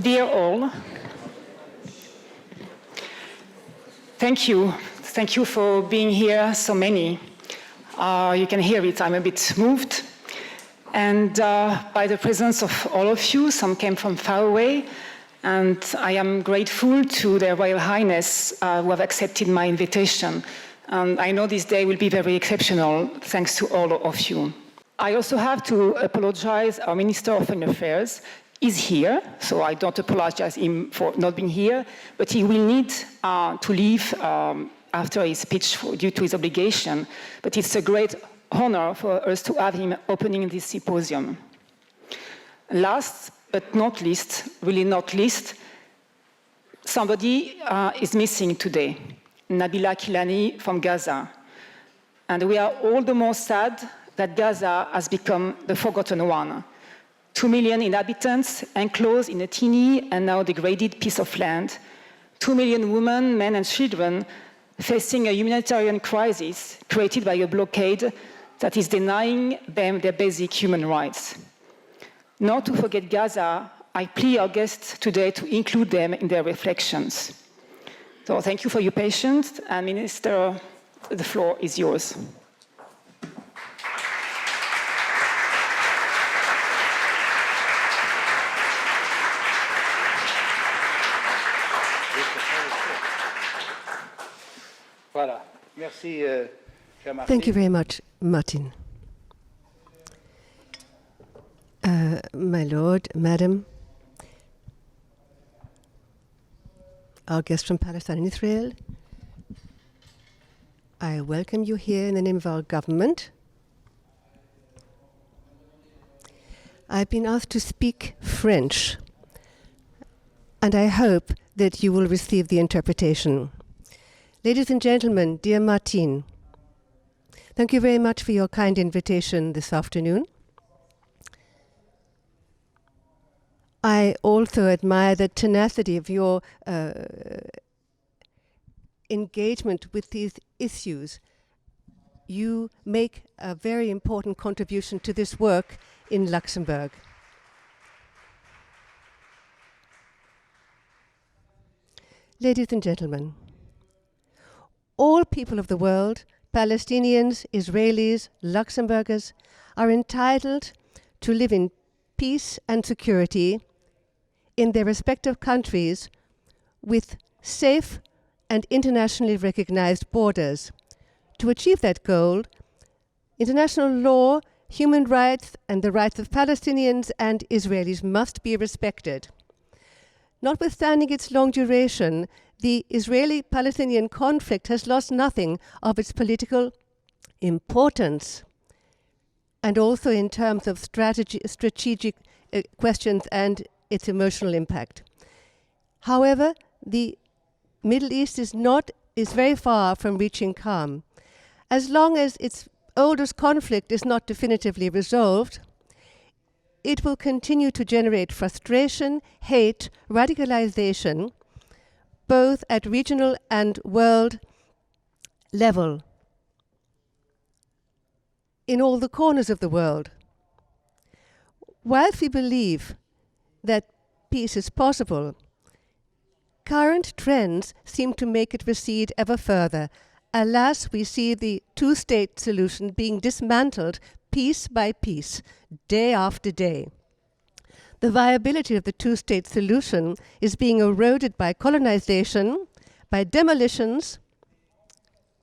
Dear all, thank you. Thank you for being here, so many. You can hear it, I'm a bit moved. And by the presence of all of you, some came from far away, and I am grateful to their Royal Highness who have accepted my invitation. And I know this day will be very exceptional, thanks to all of you. I also have to apologize, our Minister of Foreign Affairs is here, so I don't apologize him for not being here, but he will need to leave after his speech due to his obligation. But it's a great honor for us to have him opening this symposium. Last but not least, really not least, somebody is missing today, Nabila Kilani from Gaza. And we are all the more sad that Gaza has become the forgotten one. 2 million inhabitants enclosed in a teeny and now degraded piece of land. 2 million women, men and children facing a humanitarian crisis created by a blockade that is denying them their basic human rights. Not to forget Gaza, I plead our guests today to include them in their reflections. So thank you for your patience, and Minister, the floor is yours. Thank you very much, Martine. My Lord, Madam, our guest from Palestine and Israel, I welcome you here in the name of our government. I've been asked to speak French, and I hope that you will receive the interpretation. Ladies and gentlemen, dear Martine, thank you very much for your kind invitation this afternoon. I also admire the tenacity of your engagement with these issues. You make a very important contribution to this work in Luxembourg. Ladies and gentlemen, all people of the world, Palestinians, Israelis, Luxembourgers, are entitled to live in peace and security in their respective countries with safe and internationally recognized borders. To achieve that goal, international law, human rights, and the rights of Palestinians and Israelis must be respected. Notwithstanding its long duration, the Israeli-Palestinian conflict has lost nothing of its political importance, and also in terms of strategic questions and its emotional impact. However, the Middle East is very far from reaching calm. As long as its oldest conflict is not definitively resolved, it will continue to generate frustration, hate, radicalization, both at regional and world level, in all the corners of the world. Whilst we believe that peace is possible, current trends seem to make it recede ever further. Alas, we see the two-state solution being dismantled piece by piece, day after day. The viability of the two-state solution is being eroded by colonization, by demolitions,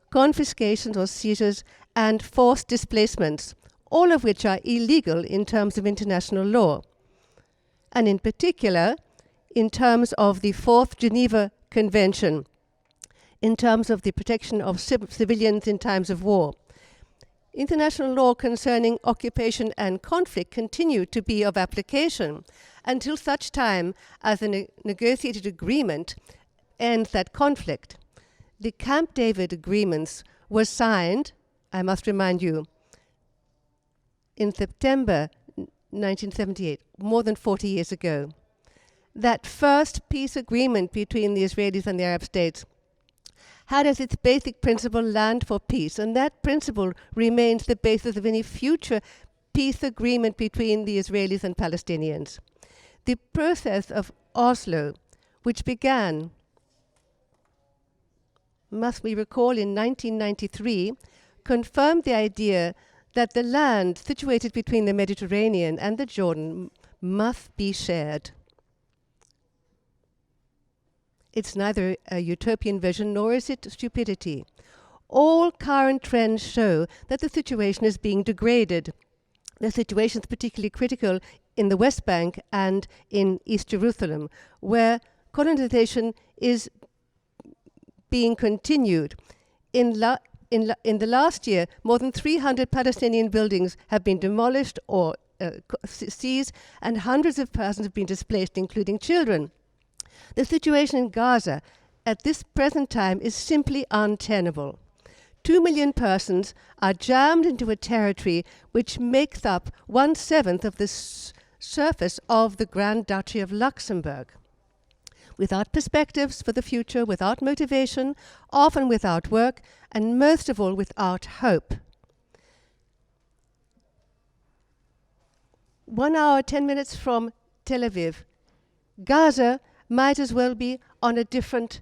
confiscations or seizures, and forced displacements, all of which are illegal in terms of international law, and in particular, in terms of the Fourth Geneva Convention, in terms of the protection of civilians in times of war. International law concerning occupation and conflict continue to be of application until such time as a negotiated agreement ends that conflict. The Camp David agreements were signed, I must remind you, in September 1978, more than 40 years ago. That first peace agreement between the Israelis and the Arab states had as its basic principle land for peace, and that principle remains the basis of any future peace agreement between the Israelis and Palestinians. The process of Oslo, which began, must we recall, in 1993, confirmed the idea that the land situated between the Mediterranean and the Jordan must be shared. It's neither a utopian vision nor is it stupidity. All current trends show that the situation is being degraded. The situation is particularly critical in the West Bank and in East Jerusalem, where colonization is being continued. In the last year, more than 300 Palestinian buildings have been demolished or seized, and hundreds of persons have been displaced, including children. The situation in Gaza at this present time is simply untenable. 2 million persons are jammed into a territory which makes up 1/7 of the surface of the Grand Duchy of Luxembourg. Without perspectives for the future, without motivation, often without work, and most of all without hope. 1 hour, 10 minutes from Tel Aviv, Gaza might as well be on a different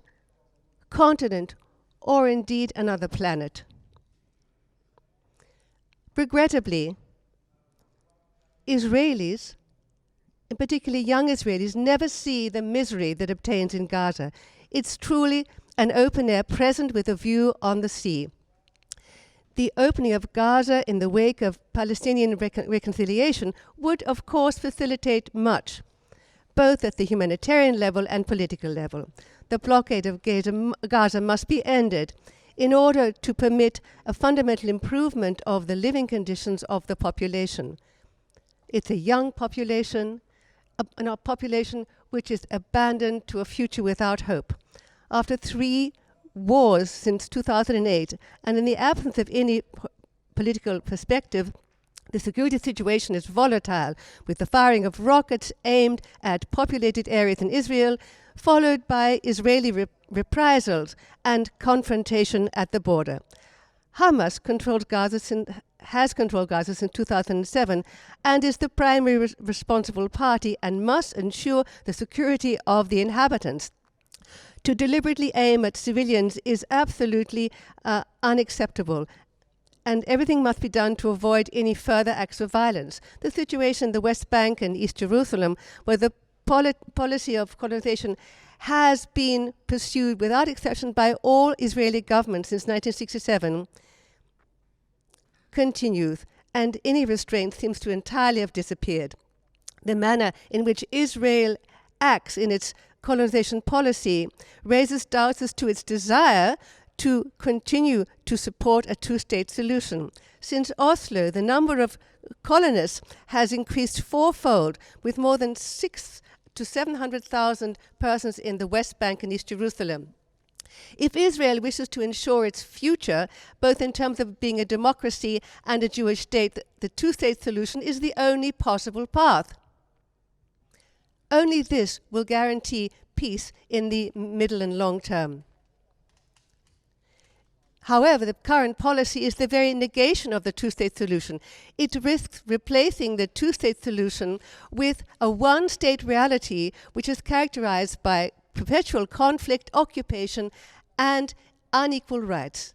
continent or indeed another planet. Regrettably, Israelis, in particular young Israelis, never see the misery that obtains in Gaza. It's truly an open air present with a view on the sea. The opening of Gaza in the wake of Palestinian reconciliation would, of course, facilitate much, both at the humanitarian level and political level. The blockade of Gaza must be ended in order to permit a fundamental improvement of the living conditions of the population. It's a young population, a population which is abandoned to a future without hope. After 3 wars since 2008, and in the absence of any political perspective, the security situation is volatile, with the firing of rockets aimed at populated areas in Israel, followed by Israeli reprisals and confrontation at the border. Hamas has controlled Gaza since 2007 and is the primary responsible party and must ensure the security of the inhabitants. To deliberately aim at civilians is absolutely unacceptable, and everything must be done to avoid any further acts of violence. The situation in the West Bank and East Jerusalem, where the policy of colonization has been pursued without exception by all Israeli governments since 1967, continues, and any restraint seems to entirely have disappeared. The manner in which Israel acts in its colonization policy raises doubts as to its desire to continue to support a two-state solution. Since Oslo, the number of colonists has increased fourfold, with more than 600,000 to 700,000 persons in the West Bank and East Jerusalem. If Israel wishes to ensure its future, both in terms of being a democracy and a Jewish state, the two-state solution is the only possible path. Only this will guarantee peace in the middle and long term. However, the current policy is the very negation of the two-state solution. It risks replacing the two-state solution with a one-state reality which is characterized by perpetual conflict, occupation, and unequal rights.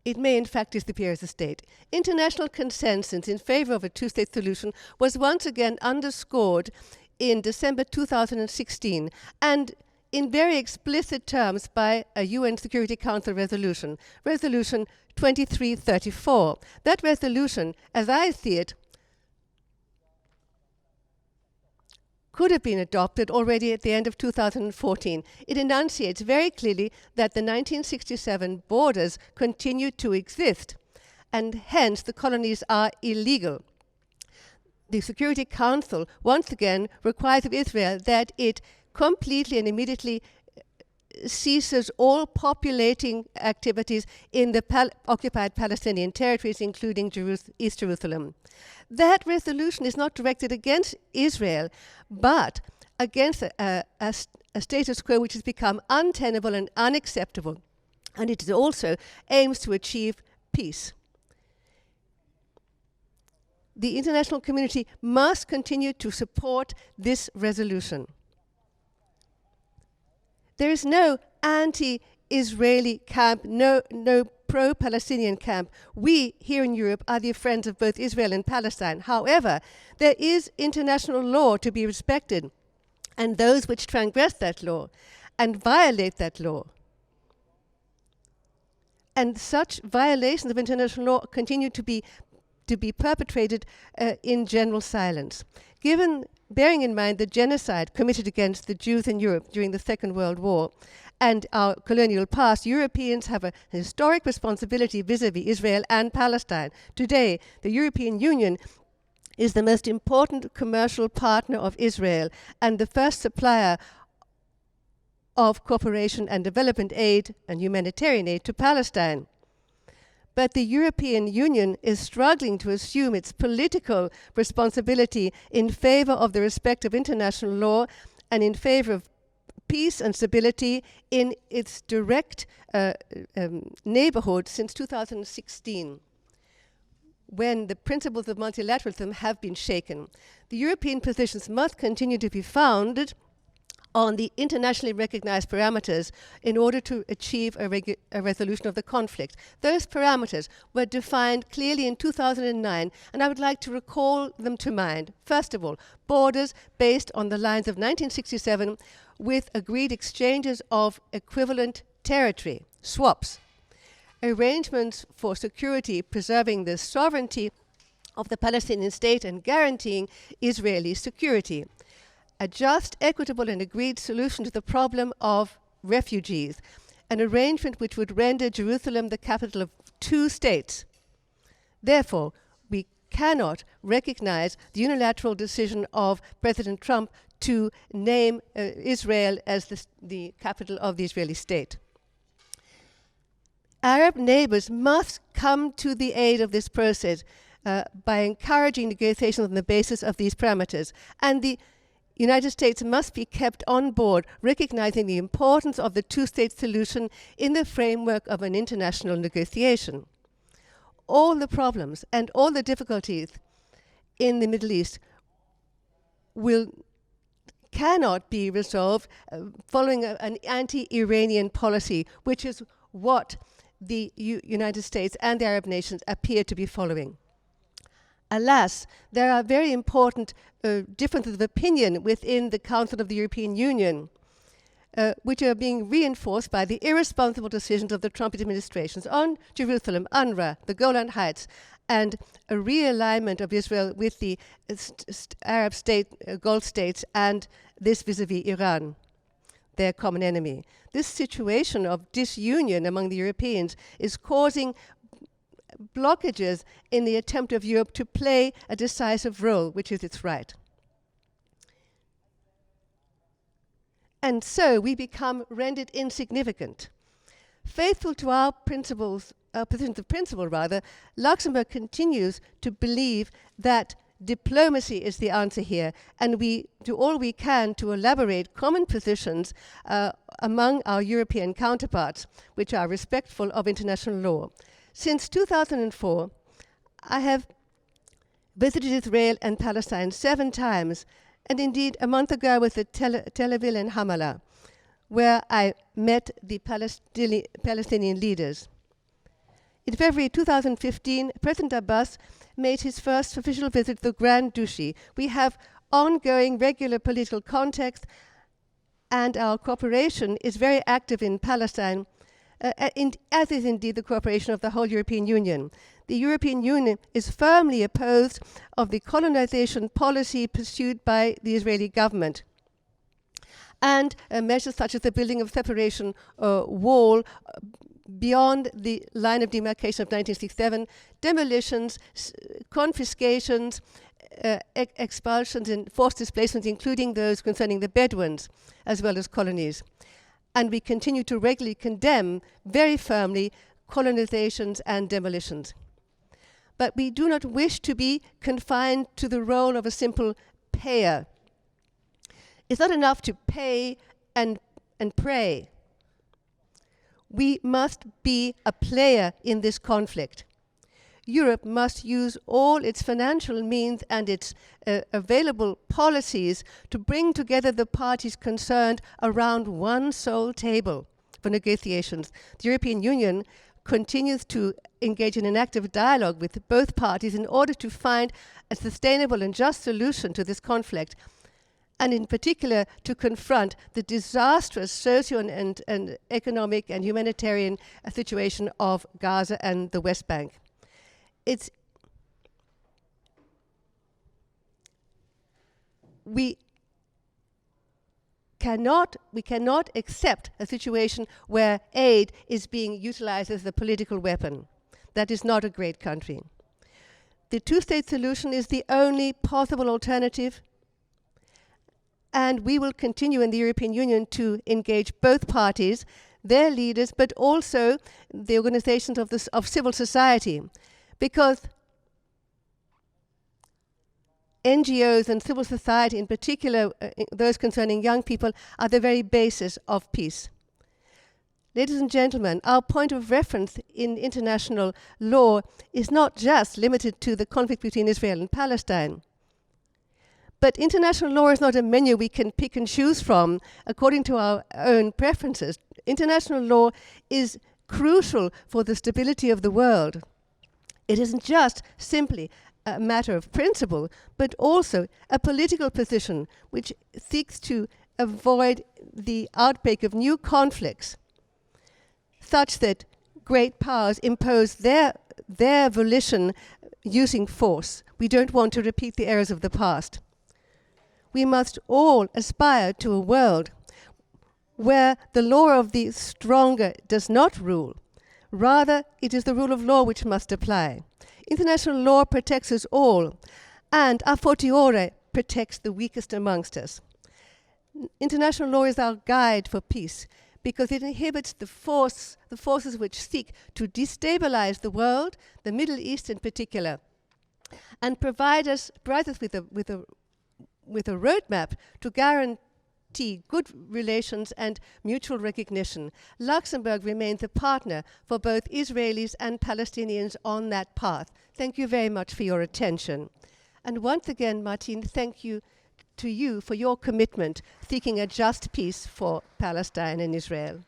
It may in fact disappear as a state. International consensus in favor of a two-state solution was once again underscored in December 2016 and in very explicit terms by a UN Security Council resolution, Resolution 2334. That resolution, as I see it, could have been adopted already at the end of 2014. It enunciates very clearly that the 1967 borders continue to exist, and hence the colonies are illegal. The Security Council once again requires of Israel that it completely and immediately ceases all populating activities in the occupied Palestinian territories, including East Jerusalem. That resolution is not directed against Israel, but against a status quo which has become untenable and unacceptable. And it also aims to achieve peace. the international community must continue to support this resolution. There is no anti-Israeli camp, no pro-Palestinian camp. We here in Europe are the friends of both Israel and Palestine. However, there is international law to be respected, and those which transgress that law and violate that law, and such violations of international law continue to be perpetrated in general silence. Bearing in mind the genocide committed against the Jews in Europe during the Second World War and our colonial past, Europeans have a historic responsibility vis-à-vis Israel and Palestine. Today, the European Union is the most important commercial partner of Israel and the first supplier of cooperation and development aid and humanitarian aid to Palestine. But the European Union is struggling to assume its political responsibility in favor of the respect of international law and in favor of peace and stability in its direct neighborhood since 2016, when the principles of multilateralism have been shaken. The European positions must continue to be founded on the internationally recognized parameters in order to achieve a resolution of the conflict. Those parameters were defined clearly in 2009, and I would like to recall them to mind. First of all, borders based on the lines of 1967 with agreed exchanges of equivalent territory, swaps. Arrangements for security preserving the sovereignty of the Palestinian state and guaranteeing Israeli security. A just, equitable and agreed solution to the problem of refugees, an arrangement which would render Jerusalem the capital of two states. Therefore, we cannot recognize the unilateral decision of President Trump to name Israel as the capital of the Israeli state. Arab neighbors must come to the aid of this process by encouraging negotiations on the basis of these parameters, and the United States must be kept on board, recognizing the importance of the two-state solution in the framework of an international negotiation. All the problems and all the difficulties in the Middle East cannot be resolved following an anti-Iranian policy, which is what the United States and the Arab nations appear to be following. Alas, there are very important differences of opinion within the Council of the European Union, which are being reinforced by the irresponsible decisions of the Trump administrations on Jerusalem, UNRWA, the Golan Heights, and a realignment of Israel with the Arab Gulf states, and this vis-à-vis Iran, their common enemy. This situation of disunion among the Europeans is causing blockages in the attempt of Europe to play a decisive role, which is its right. And so we become rendered insignificant. Faithful to our principles, our positions of principle rather, Luxembourg continues to believe that diplomacy is the answer here, and we do all we can to elaborate common positions among our European counterparts, which are respectful of international law. Since 2004, I have visited Israel and Palestine 7 times, and indeed a month ago I was at Tel Aviv and Ramallah, where I met the Palestinian leaders. In February 2015, President Abbas made his first official visit to the Grand Duchy. We have ongoing regular political contact, and our cooperation is very active in Palestine, as is indeed the cooperation of the whole European Union. The European Union is firmly opposed of the colonization policy pursued by the Israeli government, and measures such as the building of separation wall beyond the line of demarcation of 1967, demolitions, confiscations, expulsions and forced displacements, including those concerning the Bedouins, as well as colonies. And we continue to regularly condemn very firmly colonizations and demolitions. But we do not wish to be confined to the role of a simple payer. It's not enough to pay and pray. We must be a player in this conflict. Europe must use all its financial means and its available policies to bring together the parties concerned around one sole table for negotiations. The European Union continues to engage in an active dialogue with both parties in order to find a sustainable and just solution to this conflict, and in particular to confront the disastrous socio and economic and humanitarian situation of Gaza and the West Bank. We cannot accept a situation where aid is being utilized as a political weapon. That is not a great country. The two-state solution is the only possible alternative, and we will continue in the European Union to engage both parties, their leaders, but also the organizations of civil society, because NGOs and civil society, in particular those concerning young people, are the very basis of peace. Ladies and gentlemen, our point of reference in international law is not just limited to the conflict between Israel and Palestine. But international law is not a menu we can pick and choose from according to our own preferences. International law is crucial for the stability of the world. It isn't just simply a matter of principle, but also a political position which seeks to avoid the outbreak of new conflicts, such that great powers impose their volition using force. We don't want to repeat the errors of the past. We must all aspire to a world where the law of the stronger does not rule. Rather, it is the rule of law which must apply. International law protects us all, and a fortiori protects the weakest amongst us. International law is our guide for peace because it inhibits the forces which seek to destabilize the world, the Middle East in particular, and provides us with a roadmap to guarantee good relations and mutual recognition. Luxembourg remains a partner for both Israelis and Palestinians on that path. Thank you very much for your attention. And once again, Martine, thank you to you for your commitment seeking a just peace for Palestine and Israel.